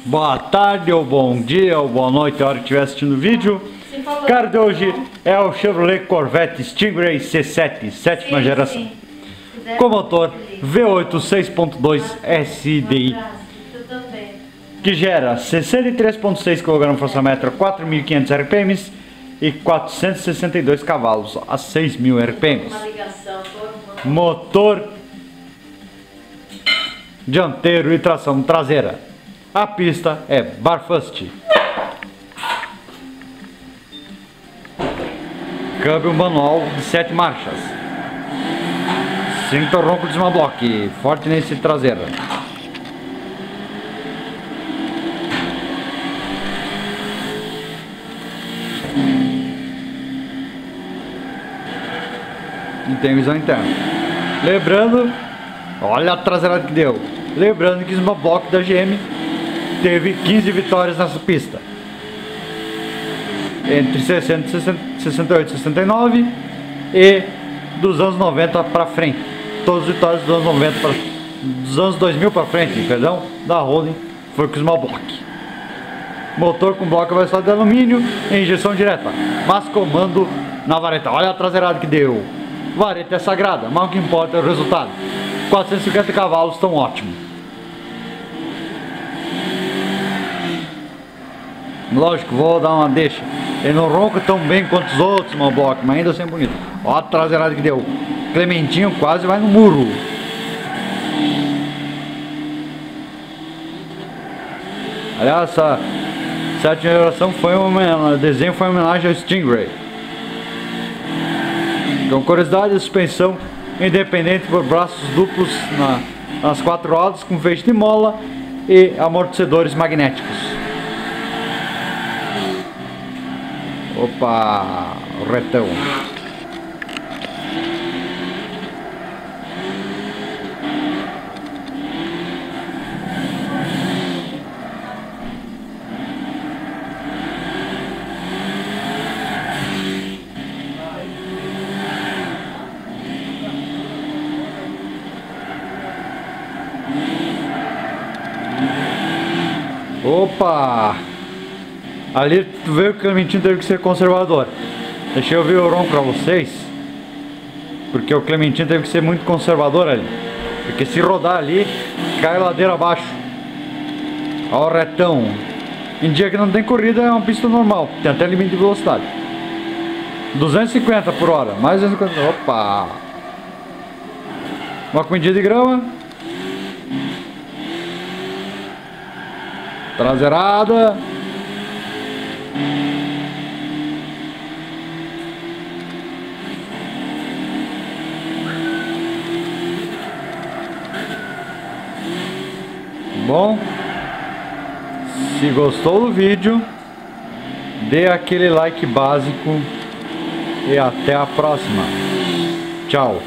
Boa tarde, ou bom dia, ou boa noite, a hora que estiver assistindo o vídeo. O carro de hoje é o Chevrolet Corvette Stingray C7, sétima geração. Com motor V8 6.2 SDI, que gera 63,6 kg/m, 4.500 RPM e 462 cavalos a 6.000 RPM. Motor dianteiro e tração traseira. A pista é Barfust. Câmbio manual de 7 marchas. Cinto ronco de Sma-Block, forte nesse traseiro. E tem visão interna. Lembrando, olha a traseirada que deu. Lembrando que o Sma-Block da GM teve 15 vitórias nessa pista. Entre 60, 68 e 69 e dos anos 90 para frente. Todas as vitórias dos anos 90 dos anos 2000 para frente, perdão, da Holding foi com o Sma-Block. Motor com bloco avançado de alumínio e injeção direta, mas comando na vareta. Olha a traseirada que deu. Vareta é sagrada, mas o que importa é o resultado. 450 cavalos estão ótimo. Lógico, vou dar uma deixa. Ele não ronca tão bem quanto os outros Sma-Block, mas ainda assim é bonito. Olha a traseirada que deu. Clementinho quase vai no muro. Aliás, essa sétima geração foi o desenho foi uma homenagem ao Stingray. Com curiosidade, a suspensão independente por braços duplos nas 4 rodas, com feixe de mola e amortecedores magnéticos. Opa, retão. Opa! Ali tu vê que o Clementinho teve que ser conservador. Deixa eu ver o ronco pra vocês. Porque o Clementinho teve que ser muito conservador ali. Porque se rodar ali, cai ladeira abaixo. Olha o retão. Em dia que não tem corrida é uma pista normal. Tem até limite de velocidade. 250 por hora. Mais 250. Opa! Uma comidinha de grama. Traseirada. Bom, se gostou do vídeo, dê aquele like básico e até a próxima. Tchau.